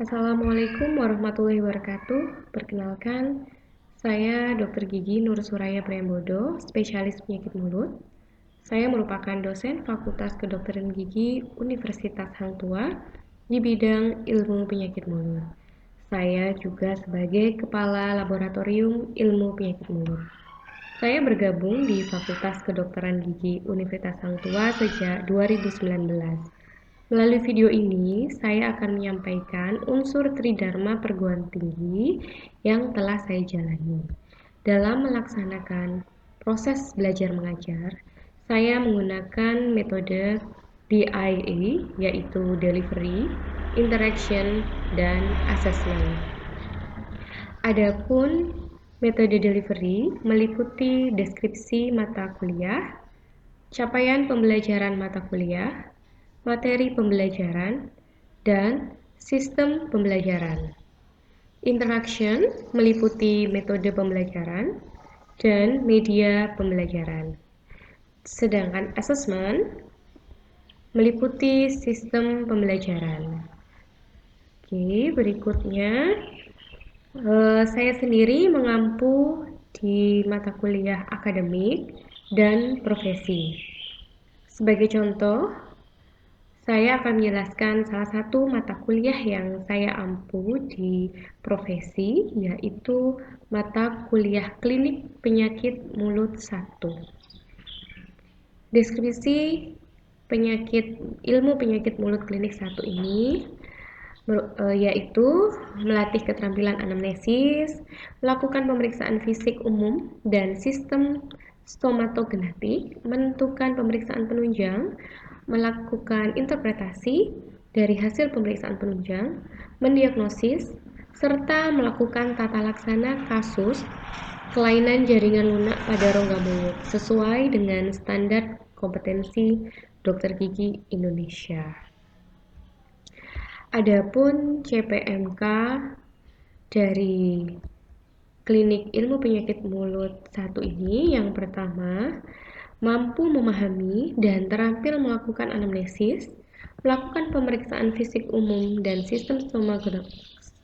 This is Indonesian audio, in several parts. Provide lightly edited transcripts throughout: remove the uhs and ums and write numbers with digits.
Assalamualaikum warahmatullahi wabarakatuh. Perkenalkan, saya Dr. Gigi Nur Suraya Priambodo, spesialis penyakit mulut. Saya merupakan dosen Fakultas Kedokteran Gigi Universitas Hang Tuah di bidang ilmu penyakit mulut. Saya juga sebagai Kepala Laboratorium Ilmu Penyakit Mulut. Saya bergabung di Fakultas Kedokteran Gigi Universitas Hang Tuah sejak 2019. Melalui video ini, saya akan menyampaikan unsur Tridharma Perguruan Tinggi yang telah saya jalani. Dalam melaksanakan proses belajar mengajar, saya menggunakan metode DIA, yaitu Delivery, Interaction, dan Assessment. Adapun metode delivery meliputi deskripsi mata kuliah, capaian pembelajaran mata kuliah, materi pembelajaran, dan sistem pembelajaran. Interaction meliputi metode pembelajaran dan media pembelajaran. Sedangkan assessment meliputi sistem pembelajaran. Oke, berikutnya saya sendiri mengampu di mata kuliah akademik dan profesi. Sebagai contoh, saya akan menjelaskan salah satu mata kuliah yang saya ampu di profesi, yaitu mata kuliah klinik penyakit mulut 1. Deskripsi ilmu penyakit mulut klinik 1 ini yaitu melatih keterampilan anamnesis, melakukan pemeriksaan fisik umum dan sistem stomatogenetik, menentukan pemeriksaan penunjang, melakukan interpretasi dari hasil pemeriksaan penunjang, mendiagnosis, serta melakukan tata laksana kasus kelainan jaringan lunak pada rongga mulut sesuai dengan standar kompetensi dokter gigi Indonesia. Adapun CPMK dari klinik ilmu penyakit mulut 1 ini yang pertama, mampu memahami dan terampil melakukan anamnesis, melakukan pemeriksaan fisik umum dan sistem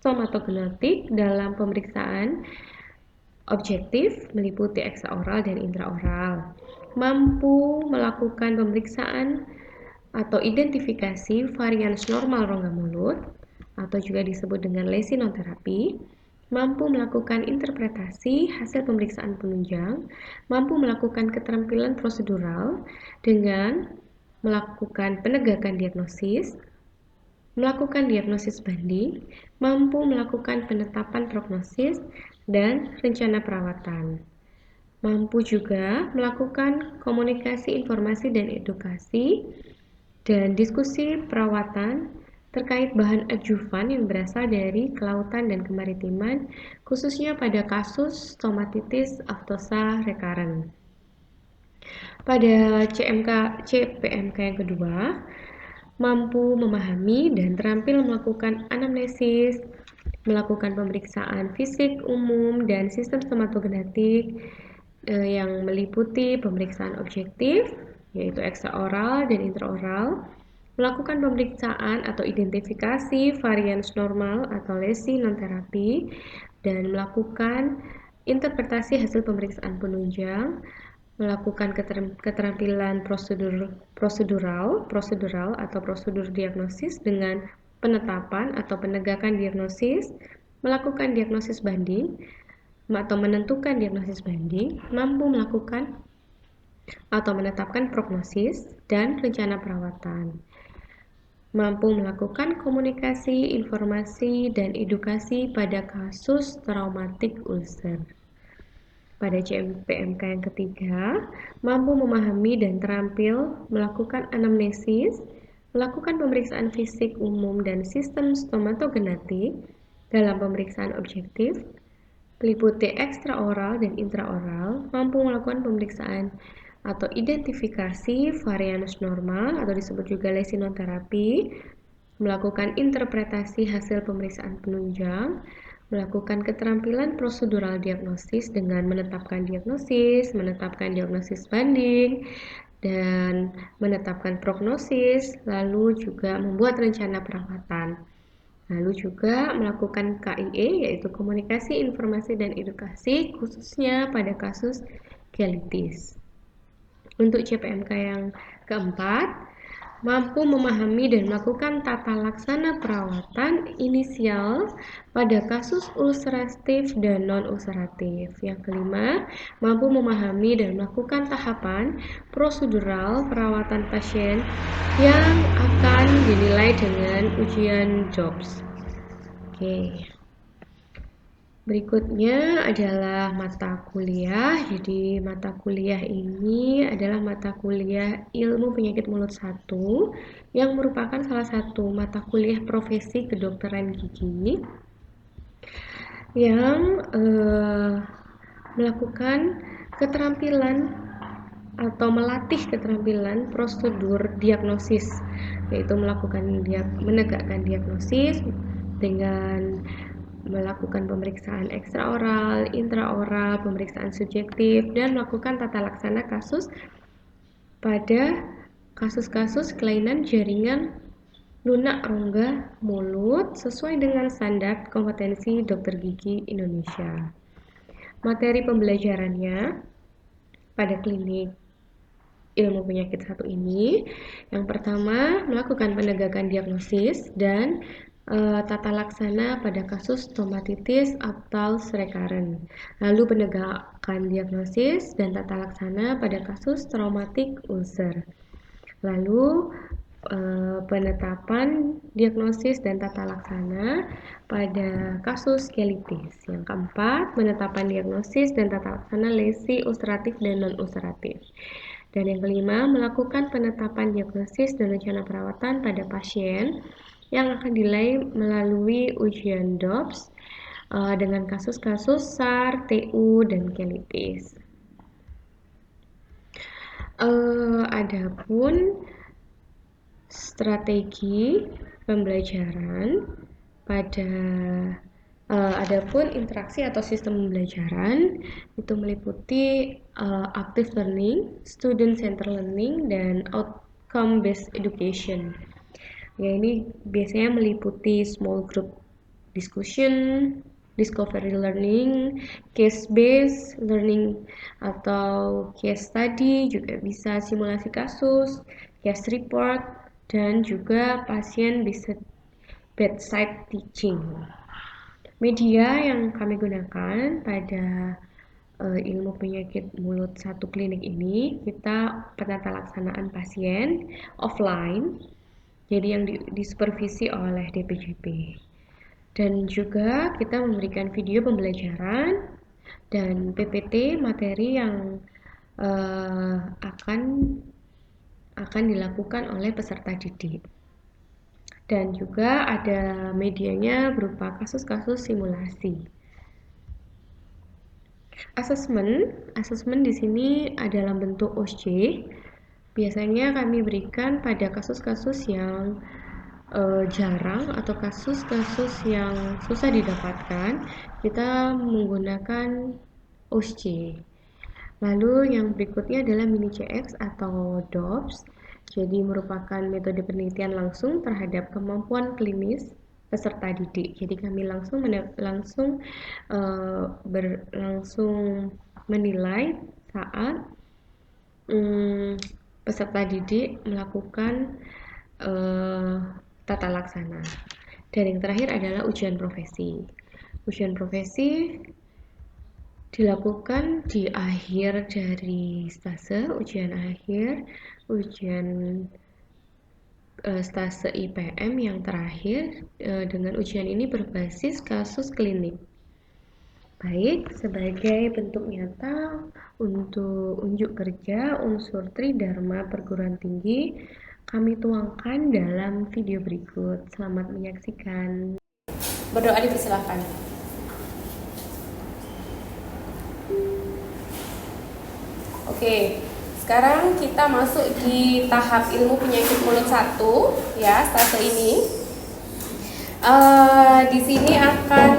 stomatogenetik dalam pemeriksaan objektif meliputi ekstraoral dan intraoral, mampu melakukan pemeriksaan atau identifikasi varian normal rongga mulut atau juga disebut dengan lesi non terapi, mampu melakukan interpretasi hasil pemeriksaan penunjang, mampu melakukan keterampilan prosedural dengan melakukan penegakan diagnosis, melakukan diagnosis banding, mampu melakukan penetapan prognosis dan rencana perawatan. Mampu juga melakukan komunikasi informasi dan edukasi dan diskusi perawatan terkait bahan adjuvan yang berasal dari kelautan dan kemaritiman, khususnya pada kasus stomatitis aftosa recurrent. Pada CPMK yang kedua, mampu memahami dan terampil melakukan anamnesis, melakukan pemeriksaan fisik umum dan sistem stomatogenetik yang meliputi pemeriksaan objektif, yaitu ekstraoral dan intraoral, melakukan pemeriksaan atau identifikasi varian normal atau lesi non-terapi, dan melakukan interpretasi hasil pemeriksaan penunjang, melakukan keterampilan prosedural atau prosedur diagnosis dengan penetapan atau penegakan diagnosis, melakukan diagnosis banding atau menentukan diagnosis banding, mampu melakukan atau menetapkan prognosis dan rencana perawatan, mampu melakukan komunikasi, informasi, dan edukasi pada kasus traumatik ulcer. Pada CPMK yang ketiga, mampu memahami dan terampil melakukan anamnesis, melakukan pemeriksaan fisik umum dan sistem stomatogenetik dalam pemeriksaan objektif, meliputi ekstraoral dan intraoral, mampu melakukan pemeriksaan atau identifikasi varian normal atau disebut juga lesi non terapi, melakukan interpretasi hasil pemeriksaan penunjang, melakukan keterampilan prosedural diagnosis dengan menetapkan diagnosis banding, dan menetapkan prognosis, lalu juga membuat rencana perawatan. Lalu juga melakukan KIE, yaitu komunikasi, informasi, dan edukasi, khususnya pada kasus colitis. Untuk CPMK yang keempat, mampu memahami dan melakukan tata laksana perawatan inisial pada kasus ulceratif dan non-ulceratif. Yang kelima, mampu memahami dan melakukan tahapan prosedural perawatan pasien yang akan dinilai dengan ujian DOPS. Oke. Berikutnya adalah mata kuliah. Jadi mata kuliah ini adalah mata kuliah Ilmu Penyakit Mulut 1 yang merupakan salah satu mata kuliah profesi kedokteran gigi yang melakukan keterampilan atau melatih keterampilan prosedur diagnosis, yaitu menegakkan diagnosis dengan melakukan pemeriksaan ekstraoral, intraoral, pemeriksaan subjektif, dan melakukan tata laksana kasus pada kasus-kasus kelainan jaringan lunak rongga mulut sesuai dengan standar kompetensi dokter gigi Indonesia. Materi pembelajarannya pada klinik ilmu penyakit 1 ini, yang pertama melakukan penegakan diagnosis dan tata laksana pada kasus stomatitis Aphthous recurrens. Lalu penegakan diagnosis dan tata laksana pada kasus traumatic ulcer. Lalu penetapan diagnosis dan tata laksana pada kasus colitis. Yang keempat, penetapan diagnosis dan tata laksana lesi ulceratif dan non-ulceratif. Dan yang kelima, melakukan penetapan diagnosis dan rencana perawatan pada pasien yang akan dinilai melalui ujian DOPS dengan kasus-kasus SAR, TU, dan colitis. Adapun strategi pembelajaran pada adapun interaksi atau sistem pembelajaran itu meliputi active learning, student centered learning, dan outcome based education. Ya, ini biasanya meliputi small group discussion, discovery learning, case based learning atau case study, juga bisa simulasi kasus, case report, dan juga pasien bedside teaching. Media yang kami gunakan pada ilmu penyakit mulut 1 klinik ini, kita penata laksanaan pasien offline, jadi yang disupervisi oleh DPJP. Dan juga kita memberikan video pembelajaran dan PPT materi yang akan dilakukan oleh peserta didik. Dan juga ada medianya berupa kasus-kasus simulasi. Asesmen di sini adalah bentuk OSJ. Biasanya kami berikan pada kasus-kasus yang jarang atau kasus-kasus yang susah didapatkan, kita menggunakan OSJ. Lalu yang berikutnya adalah mini CX atau DOPS. Jadi merupakan metode penelitian langsung terhadap kemampuan klinis peserta didik. Jadi kami langsung menilai saat peserta didik melakukan tata laksana. Dan yang terakhir adalah ujian profesi. Ujian profesi dilakukan di akhir dari stase, ujian akhir, ujian stase IPM yang terakhir dengan ujian ini berbasis kasus klinik. Baik, sebagai bentuk nyata untuk unjuk kerja unsur Tridharma Perguruan Tinggi, kami tuangkan dalam video berikut. Selamat menyaksikan. Berdoa dipersilakan. Oke, sekarang kita masuk di tahap ilmu penyakit mulut 1 ya, stase ini. Di sini akan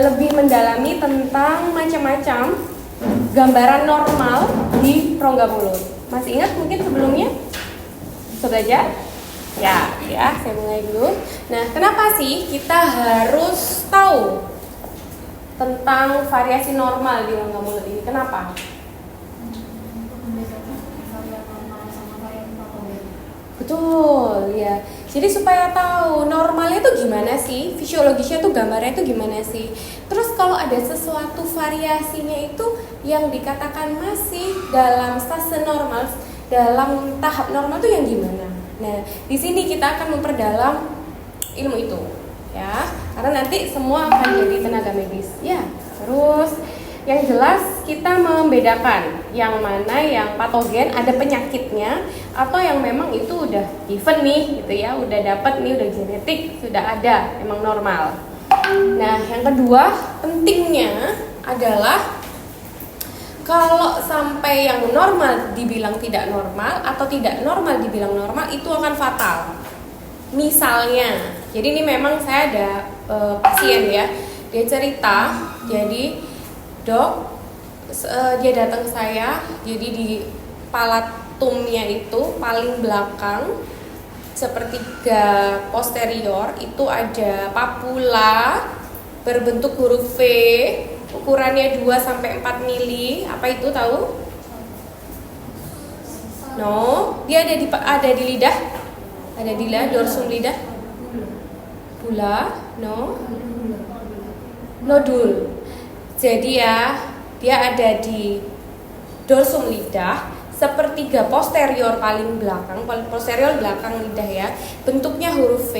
lebih mendalami tentang macam-macam gambaran normal di rongga mulut. Masih ingat mungkin sebelumnya? Bisa belajar? Ya, saya mulai dulu. Nah, kenapa sih kita harus tahu tentang variasi normal di rongga mulut ini? Kenapa? Betul, ya. Jadi supaya tahu normalnya itu gimana sih, fisiologisnya tuh gambarnya itu gimana sih. Terus kalau ada sesuatu variasinya itu yang dikatakan masih dalam stase normal, dalam tahap normal itu yang gimana? Nah, di sini kita akan memperdalam ilmu itu, ya. Karena nanti semua akan jadi tenaga medis, ya. Terus yang jelas kita membedakan yang mana yang patogen, ada penyakitnya, atau yang memang itu udah given nih gitu ya, udah dapat nih, udah genetik, sudah ada, emang normal. Nah, yang kedua pentingnya adalah kalau sampai yang normal dibilang tidak normal atau tidak normal dibilang normal, itu akan fatal. Misalnya, jadi ini memang saya ada pasien ya, dia cerita, jadi dok, dia datang ke saya, jadi di palatumnya itu paling belakang sepertiga posterior itu ada papula berbentuk huruf V, ukurannya 2-4 mili. Apa itu tahu? No, dia ada di lidah. Ada di lidah, dorsum lidah. Bula, no. Nodul. Jadi ya, dia ada di dorsum lidah, sepertiga posterior paling belakang, paling posterior belakang lidah ya. Bentuknya huruf V.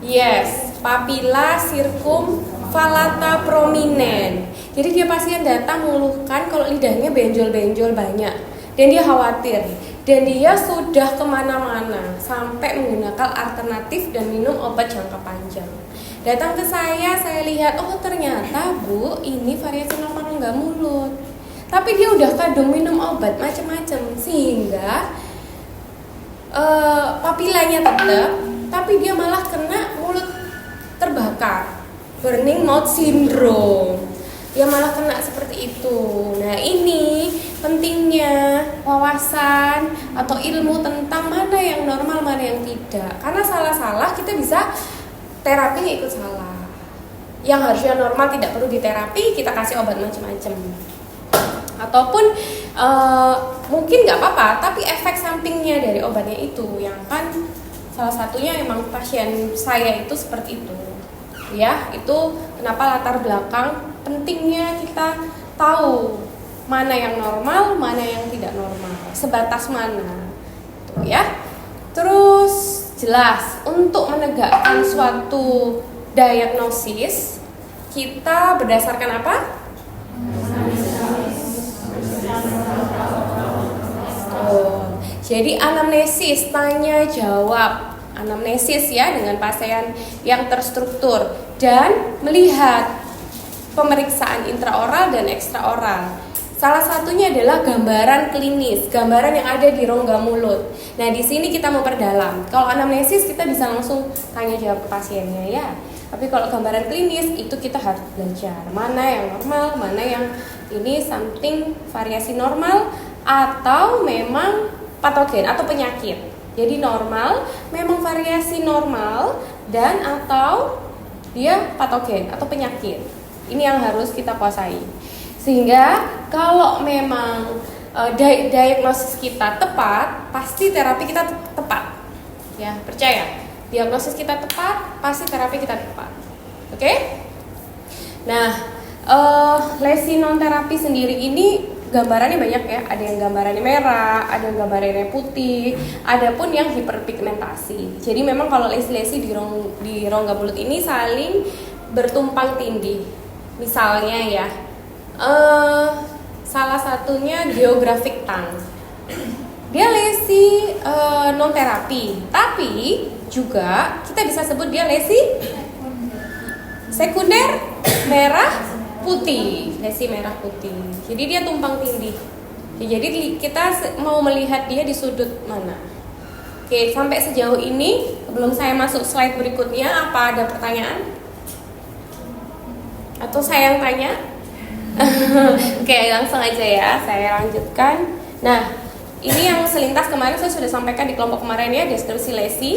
Yes, papilla circumvallata prominens. Jadi dia pasien datang mengeluhkan kalau lidahnya benjol-benjol banyak, dan dia khawatir, dan dia sudah kemana-mana sampai menggunakan alternatif dan minum obat jangka panjang. Datang ke saya lihat, oh ternyata Bu, ini variasi normal rongga mulut. Tapi dia udah kadung minum obat macam-macam sehingga papilanya tetap, tapi dia malah kena mulut terbakar, burning mouth syndrome. Dia malah kena seperti itu. Nah, ini pentingnya wawasan atau ilmu tentang mana yang normal, mana yang tidak. Karena salah-salah kita bisa terapinya ikut salah. Yang harusnya normal tidak perlu diterapi, kita kasih obat macam-macam. Ataupun mungkin nggak apa-apa, tapi efek sampingnya dari obatnya itu yang kan salah satunya emang pasien saya itu seperti itu. Ya, itu kenapa latar belakang pentingnya kita tahu mana yang normal, mana yang tidak normal, sebatas mana. Tuh ya. Terus jelas, untuk menegakkan suatu diagnosis kita berdasarkan apa? Jadi anamnesis, tanya jawab, anamnesis ya, dengan pasien yang terstruktur, dan melihat pemeriksaan intraoral dan ekstraoral. Salah satunya adalah gambaran klinis, gambaran yang ada di rongga mulut. Nah, di sini kita memperdalam. Kalau anamnesis kita bisa langsung tanya jawab ke pasiennya ya. Tapi kalau gambaran klinis itu kita harus belajar mana yang normal, mana yang ini something variasi normal atau memang patogen atau penyakit. Jadi normal, memang variasi normal, dan atau dia patogen atau penyakit. Ini yang harus kita kuasai. Sehingga kalau memang diagnosis kita tepat, pasti terapi kita tepat. Ya, percaya. Diagnosis kita tepat, pasti terapi kita tepat. Oke? Nah, lesi non terapi sendiri ini gambarannya banyak ya. Ada yang gambarannya merah, ada yang gambarannya putih, ada pun yang hiperpigmentasi. Jadi memang kalau lesi-lesi di rongga mulut ini saling bertumpang tindih. Misalnya ya, salah satunya geographic tongue. Dia lesi non terapi, tapi juga kita bisa sebut dia lesi sekunder merah putih, lesi merah putih. Jadi dia tumpang tindih. Jadi kita mau melihat dia di sudut mana. Oke, sampai sejauh ini sebelum saya masuk slide berikutnya, apa ada pertanyaan? Atau saya yang tanya? Oke, langsung aja ya, saya lanjutkan. Nah, Ini yang selintas kemarin saya sudah sampaikan di kelompok kemarin ya, deskripsi lesi.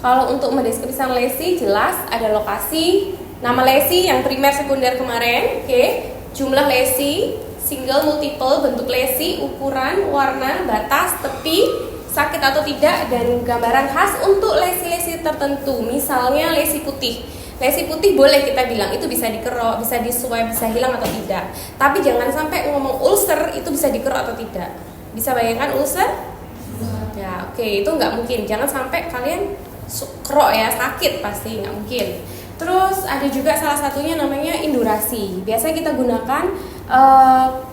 Kalau untuk mendeskripsikan lesi jelas ada lokasi, nama lesi yang primer sekunder kemarin, oke. Jumlah lesi, single multiple, bentuk lesi, ukuran, warna, batas, tepi, sakit atau tidak, dan gambaran khas untuk lesi-lesi tertentu. Misalnya lesi putih. Lesi putih boleh kita bilang itu bisa dikerok, bisa disuai, bisa hilang atau tidak. Tapi jangan sampai ngomong ulcer itu bisa dikerok atau tidak. Bisa bayangkan ulcer? Ya, oke, itu nggak mungkin. Jangan sampai kalian kerok ya, sakit pasti nggak mungkin. Terus ada juga salah satunya namanya indurasi. Biasanya kita gunakan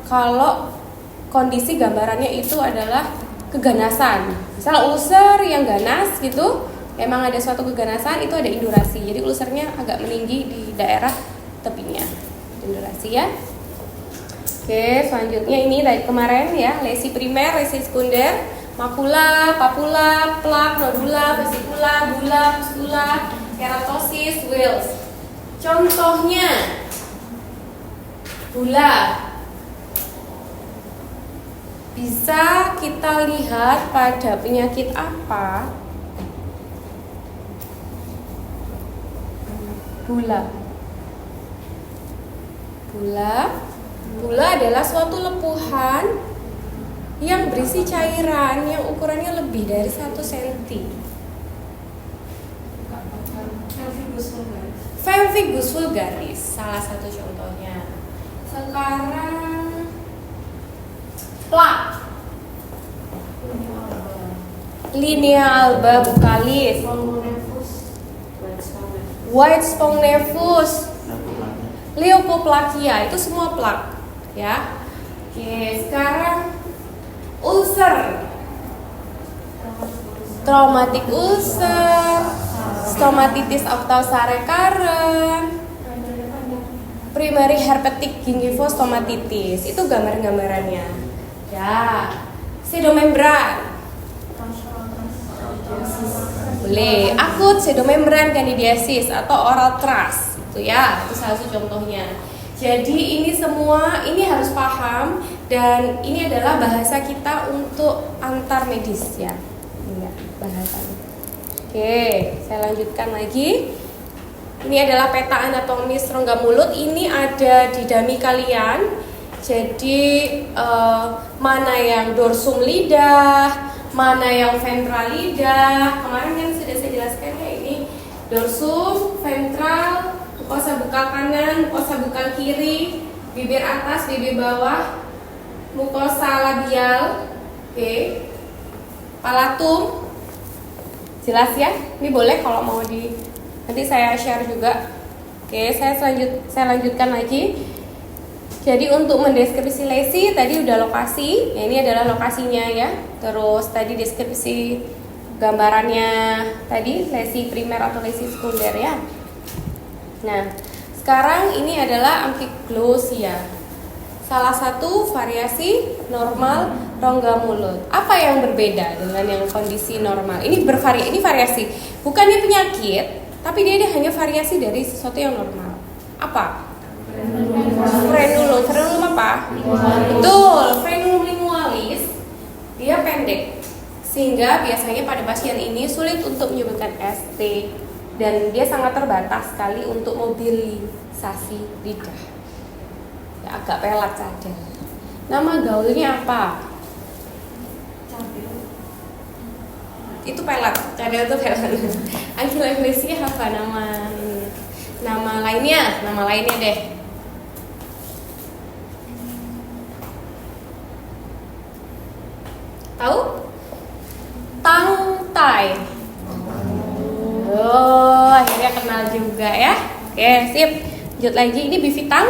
kalau kondisi gambarannya itu adalah keganasan. Misalnya ulcer yang ganas gitu, emang ada suatu keganasan, itu ada indurasi. Jadi ulcernya agak meninggi di daerah tepinya. Indurasi ya. Oke, selanjutnya ini dari kemarin ya, lesi primer, lesi sekunder, makula, papula, plak, nodula, vesikula, bula, pustula, keratosis, Wills. Contohnya bula. Bisa kita lihat pada penyakit apa? Bula. Bula adalah suatu lepuhan yang berisi cairan yang ukurannya lebih dari 1 cm. Pemphigus vulgaris salah satu contohnya. Sekarang plak. Linea alba bucalis. White spongnefus, leukoplakia, itu semua plak ya. Oke, sekarang ulcer, traumatic ulcer, stomatitis ophthalmos recurrent, primary herpetic gingivostomatitis, itu gambar-gambarannya ya. Pseudomembran boleh, akut pseudomembran candidiasis atau oral thrush itu ya, itu salah satu contohnya. Jadi ini semua ini harus paham, dan ini adalah bahasa kita untuk antar medis ya. Ini bahasanya. Oke, saya lanjutkan lagi. Ini adalah peta anatomis rongga mulut. Ini ada di dummy kalian. Jadi mana yang dorsum lidah, mana yang ventral lidah. Kemarin kan sudah saya jelaskan ya, ini dorsum, ventral, mukosa bukal kanan, mukosa bukal kiri, bibir atas, bibir bawah, mukosa labial, oke, palatum. Jelas ya? Ini boleh kalau mau nanti saya share juga. Oke, saya lanjutkan lagi. Jadi untuk mendeskripsi lesi tadi udah lokasi, ya ini adalah lokasinya ya. Terus tadi deskripsi gambarannya tadi lesi primer atau lesi sekunder ya. Nah, sekarang ini adalah ampiglosia. Salah satu variasi normal rongga mulut. Apa yang berbeda dengan yang kondisi normal? Ini variasi. Bukannya penyakit, tapi dia hanya variasi dari sesuatu yang normal. Apa? Frenulum. Frenulum apa? Betul, frenulum linealis. Dia pendek, sehingga biasanya pada pasien ini sulit untuk menyebutkan ST, dan dia sangat terbatas sekali untuk mobilisasi lidah. Ya, agak pelat saja. Nama gaulnya apa? Itu pelat, cadel itu pelat. Ankylosing apa nama lainnya deh. Tahu? Tangtai. Oh, akhirnya kenal juga ya. Oke, sip. Lanjut lagi, ini bifitang.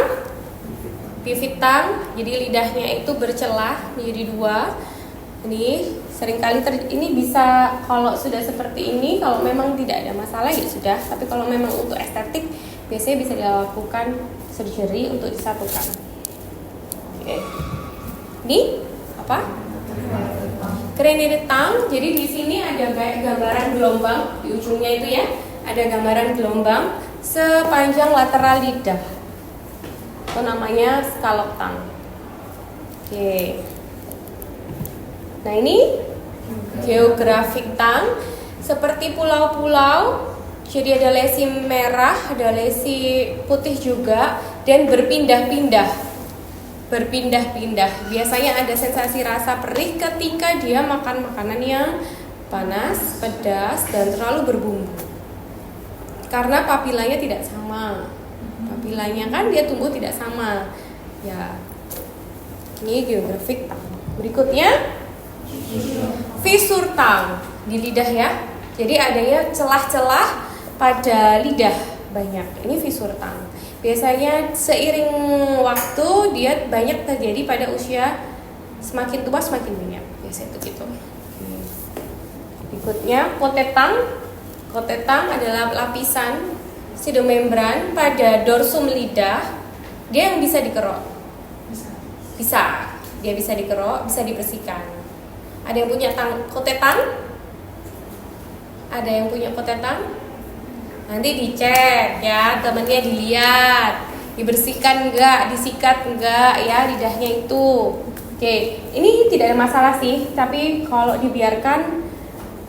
Bifitang, jadi lidahnya itu bercelah menjadi 2. Ini seringkali ini bisa, kalau sudah seperti ini, kalau memang tidak ada masalah ya sudah. Tapi kalau memang untuk estetik, biasanya bisa dilakukan surgery untuk disatukan. Oke. Ini apa? Cranial tongue. Jadi di sini ada gambaran gelombang di ujungnya itu ya. Ada gambaran gelombang sepanjang lateral lidah. Itu namanya scallop tongue. Oke. Nah ini geographic tongue, seperti pulau-pulau. Jadi ada lesi merah, ada lesi putih juga, dan berpindah-pindah. Biasanya ada sensasi rasa perih ketika dia makan makanan yang panas, pedas, dan terlalu berbumbu. Karena papilanya tidak sama. Papilanya kan dia tumbuh tidak sama. Ya. Ini geographic tongue. Berikutnya fissure tongue di lidah ya. Jadi adanya celah-celah pada lidah banyak. Ini fissure tongue. Biasanya seiring waktu dia banyak terjadi pada usia semakin tua semakin banyak. Biasanya itu gitu. Berikutnya coated tongue. Coated tongue adalah lapisan pseudomembran pada dorsum lidah. Dia yang bisa dikerok. Bisa. Dia bisa dikerok, bisa dibersihkan. Ada yang punya coated tongue? Ada yang punya coated tongue? Nanti dicek ya, temennya dilihat, dibersihkan enggak, disikat enggak ya lidahnya itu. Oke, ini tidak ada masalah sih, tapi kalau dibiarkan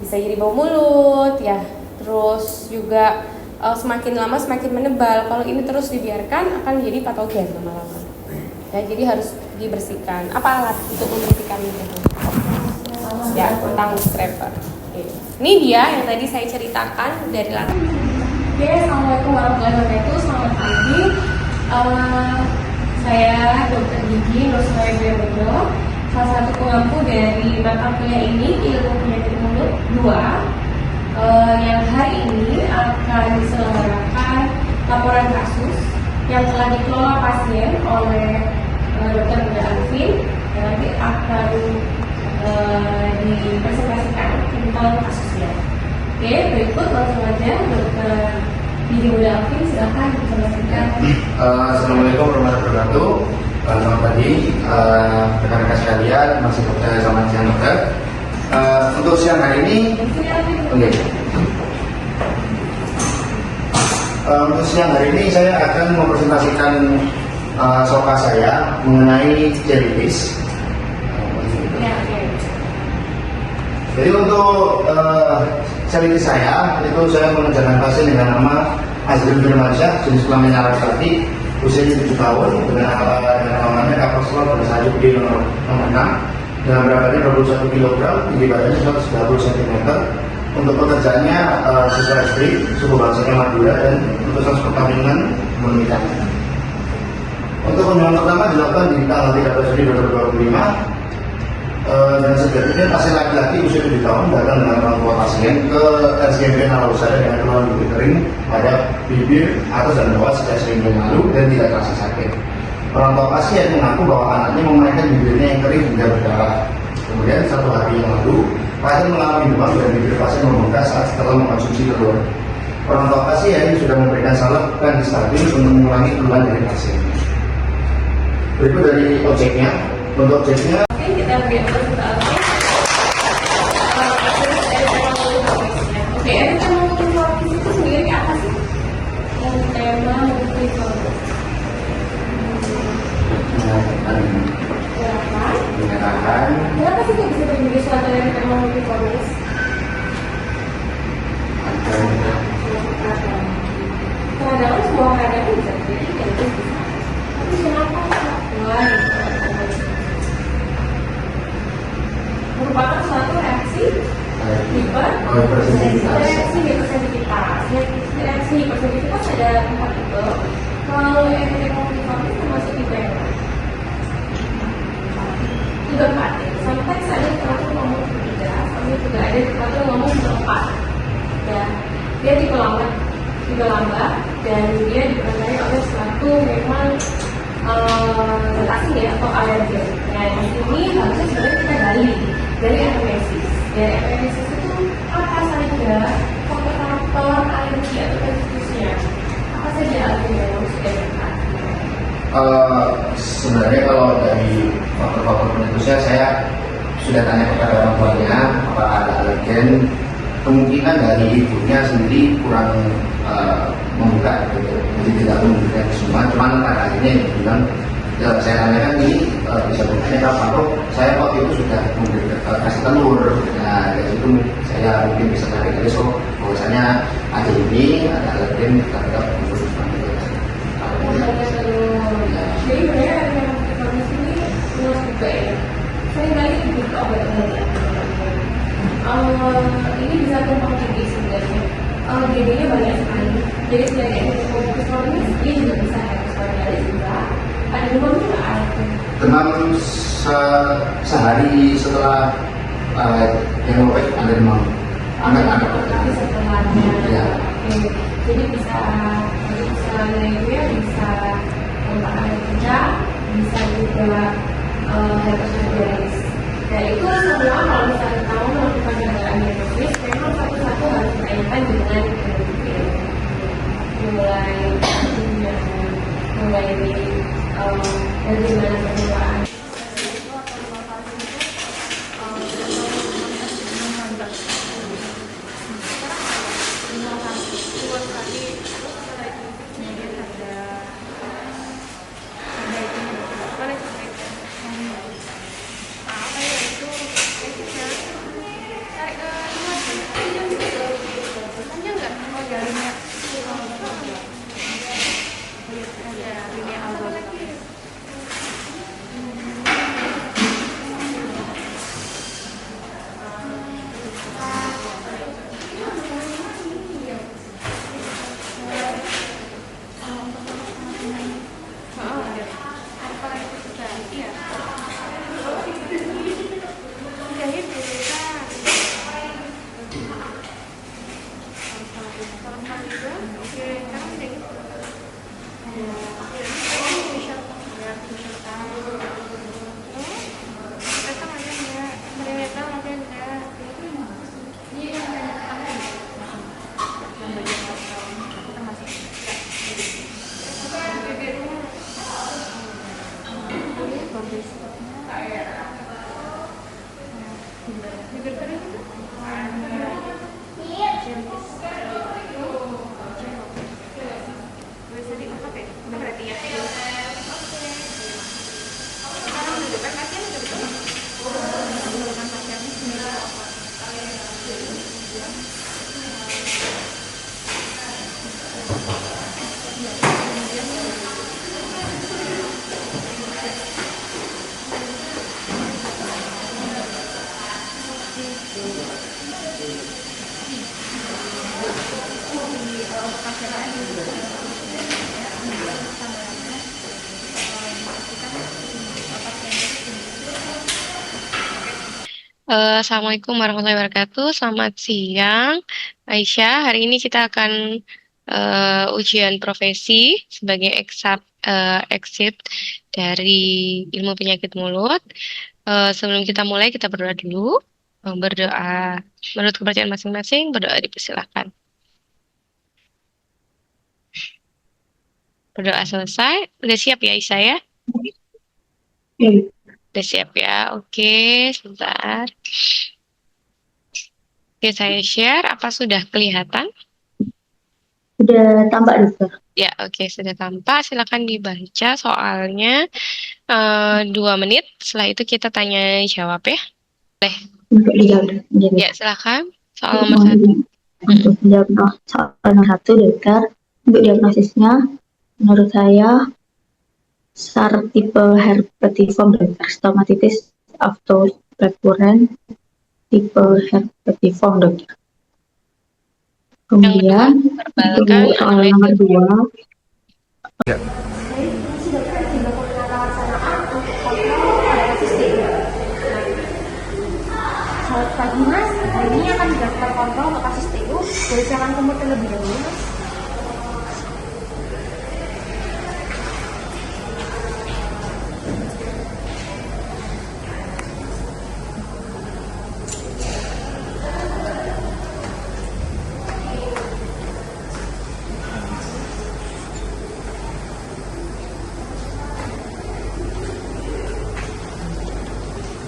bisa jadi bau mulut ya. Terus juga semakin lama semakin menebal. Kalau ini terus dibiarkan akan menjadi patogen lama-lama. Ya, jadi harus dibersihkan. Apa alat untuk membersihkan itu? Ya, tongue scraper. Oke. Ini dia yang tadi saya ceritakan dari latar. Oke, assalamualaikum warahmatullahi wabarakatuh. Selamat pagi. Saya Dr. Gigi Nur Suraya Priyambodo, salah satu pengampu dari mata kuliah ini, ilmu penyakit mulut 2, yang hari ini akan diselenggarakan laporan kasus yang telah dikelola pasien oleh Dr. Bunda Alvin, yang nanti akan dipresentasikan tentang kasusnya. Oke, berikut langsung aja Dr. Gigi Bunda Alvin, silahkan dipresentasikan. Assalamualaikum warahmatullahi wabarakatuh. Selamat pagi rekan-rekan sekalian, masih selamat siang dokter. Untuk siang hari ini, untuk siang hari ini saya akan mempresentasikan soka saya mengenai jellyfish. Jadi untuk jellyfish saya itu saya mengerjakan pasien dengan nama Azril Firmansyah, jenis kelamin Arab Saudi, usianya 7 tahun, dengan namanya kapsul bersajuk di nomor 6, dengan beratnya 21 kg, tinggi badannya 190 cm. Untuk pekerjaannya siswa SD, suku bangsanya Madura, dan untuk status perkawinan menikah. Untuk kunjungan pertama dilakukan di tanggal 13 Juli 2025, dan sebenarnya pasien laki-laki usia 7 tahun datang dengan orang tua pasien ke RSCM Nalosada dengan keluhan bibir kering pada bibir atas dan bawah sejak seminggu yang lalu dan tidak terasa sakit. Orang tua pasien mengaku bahwa anaknya memainkan bibirnya yang kering hingga berdarah. Kemudian 1 hari yang lalu, pasien mengalami demam dan bibir pasien membengkak saat setelah mengkonsumsi telur. Orang tua pasien sudah memberikan salep dan stabil untuk mengurangi keluhan dari pasien. Berikut dari objeknya. Untuk objeknya, kita lihat Oke, tema multifokus itu sendiri apa sih? Tema multifokus. penyerahan. Kenapa sih kok bisa terjadi suatu yang tema multifokus? Peradangan semua peradangan bisa terjadi dan itu bisa. Tapi kenapa? Why? Merupakan suatu reaksi hipersensitivitas. Reaksi hipersensitivitas ada 4 tipe. Kalau yang multifokus termasuk tipe yang tipe 4. Sometimes ada literatur ngomong 3, tapi juga ada literatur ngomong 4. Ya, dia tipe lambat, dan dia dipengaruhi oleh suatu memang zat asing ya atau alergen. Nah di sini harusnya sebenarnya kita gali dari epigenesis. Dari epigenesis itu apa saja faktor alergi atau resistusnya? Apa saja alergi yang harus kita lihat? Sebenarnya kalau dari faktor-faktor penentunya saya sudah tanya kepada orang tuanya apa ada alergen. Kemungkinan dari ibunya sendiri kurang membuka gitu. Jadi tidak memberikan semua, cuman pada akhirnya yang bilang Ya, saya tanyakan ini bisa bertanya kapan kok saya waktu itu sudah kasih telur. Nah dari itu saya mungkin bisa tarik dari besok bahwasanya ada ini ada alergen terhadap virus seperti itu. Jadi sebenarnya yang kita sini luas juga ya. Saya kali juga obat-obatan. Ini bisa tumpang tinggi sebenarnya. Jadinya banyak sekali. Jadi selain eksperimen, dia juga bisa eksperimen juga. Ada demam juga ada. Demam sehari setelah yang OPEC ada demam. Ada tapi setelahnya. Ya. Jadi bisa diarrhea, bisa ada kejang, bisa juga hypersensitif. Dan itu semua kalau misalnya kamu melakukan gangguan diagnosis, memang satu-satu harus ditanyakan dengan mulai dari mana penyebabnya. Assalamualaikum warahmatullahi wabarakatuh. Selamat siang, Aisyah. Hari ini kita akan ujian profesi sebagai exit dari ilmu penyakit mulut. Sebelum kita mulai, kita berdoa dulu. Berdoa menurut kepercayaan masing-masing, berdoa dipersilakan. Berdoa selesai. Udah siap ya, Aisyah ya? Udah siap ya? Oke, sebentar. Oke, saya share. Apa sudah kelihatan? Sudah tampak, dokter. Ya, oke, sudah tampak. Silakan dibaca soalnya 2 menit. Setelah itu kita tanya jawab ya. Boleh? Untuk dijawab. Ya, silakan. Soal nomor 1. Untuk menjawab soal nomor 1, dokter. Untuk diagnosisnya, menurut saya SAR tipe herpetiform, dokter. Stomatitis recurrent tipe herpetiform, dokter. Kemudian untuk soal nomor 2. Ya. Selamat pagi Mas, hari ini akan dilakukan kontrol untuk kasus TU. Boleh silakan kumur terlebih dahulu Mas.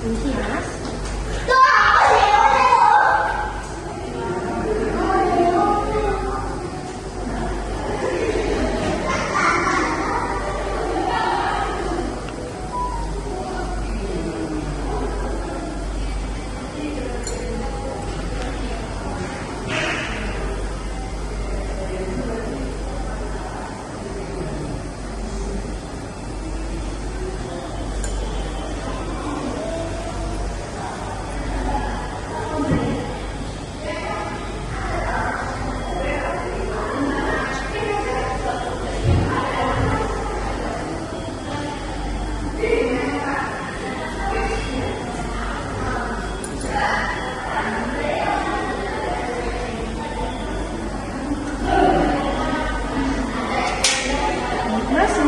Permisi Mas.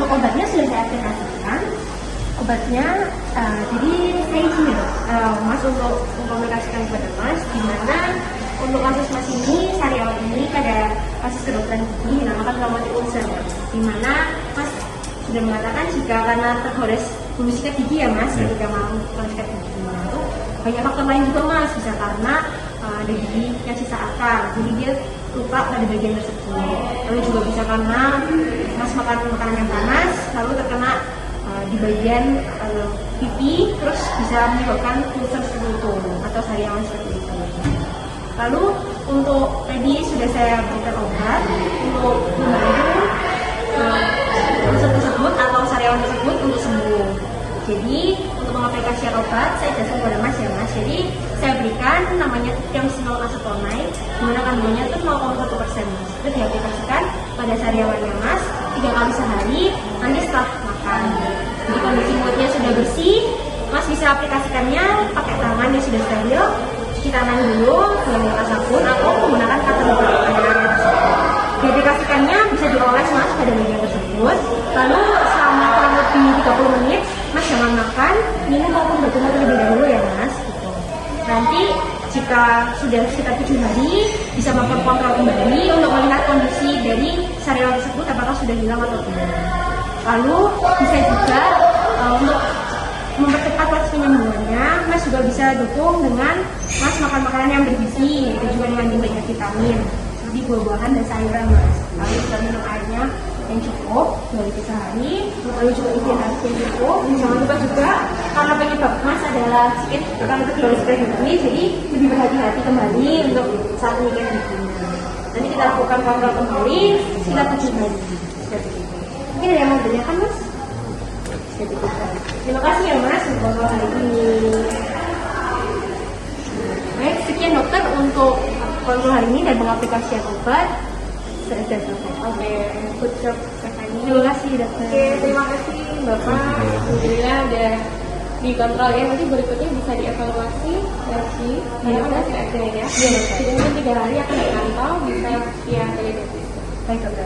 untuk obatnya sudah saya aplikasikan. Obatnya, jadi saya izin ya, Mas, untuk mengkomunikasikan kepada Mas, di mana untuk kasus Mas ini, sariawan ini pada kasus kedokteran gigi dinamakan traumatic ulcer, di mana Mas sudah mengatakan jika karena tergores bulu sikat gigi ya Mas, ketika mau sikat gigi, itu banyak faktor lain juga Mas, bisa karena ada gigi yang sisa akar, jadi dia luka pada bagian tersebut. Lalu juga bisa karena Mas makan makanan yang panas, lalu terkena di bagian pipi, terus bisa menyebabkan ulcer seperti itu atau sariawan seperti itu. Lalu untuk tadi sudah saya berikan obat untuk membantu ulcer tersebut atau sariawan tersebut untuk sembuh. Jadi untuk mengaplikasikan obat saya jelaskan kepada Mas ya Mas. Jadi saya berikan namanya triamcinolone acetonide, dimana kandungannya itu 0,1% Mas. Itu diaplikasikan pada sariawannya Mas 3 kali sehari nanti setelah makan. Jadi kondisi mulutnya sudah bersih, Mas bisa aplikasikannya pakai tangan yang sudah steril, cuci tangan dulu dengan sabun atau menggunakan cutter diaplikasikannya bisa dioles Mas pada bagian tersebut. Lalu selama kurang lebih 30 menit Mas jangan makan, minum maupun berjemur terlebih dahulu ya Mas gitu. Nanti jika sudah sekitar 7 hari bisa melakukan kontrol kembali untuk melihat kondisi dari sariawan tersebut apakah sudah hilang atau tidak. Lalu bisa juga untuk mempercepat proses penyembuhannya, Mas juga bisa dukung dengan Mas makan makanan yang bergizi, itu juga mengandung banyak vitamin seperti buah-buahan dan sayuran Mas. Lalu juga minum airnya yang cukup 2 liter sehari, lalu juga hidrasi yang cukup. Jangan lupa juga karena penyebab Mas adalah sedikit karena tergores gigi, jadi lebih berhati-hati kembali untuk saat menyikat giginya. Nanti kita lakukan kontrol kembali sekitar 7 hari. Mungkin ada yang mau bertanyakan Mas? Terima kasih ya Mas untuk kontrol hari ini. Baik, sekian dokter untuk kontrol hari ini dan mengaplikasikan obat. Sudah selesai. Oke, good job Kakaknya. Terima kasih dokter. Oke, terima kasih Bapak. Alhamdulillah udah dikontrol ya. Nanti berikutnya bisa dievaluasi lagi. Ya, masih ada ya. Iya, mungkin 3 hari akan dipantau bisa via telepon. Baik dokter.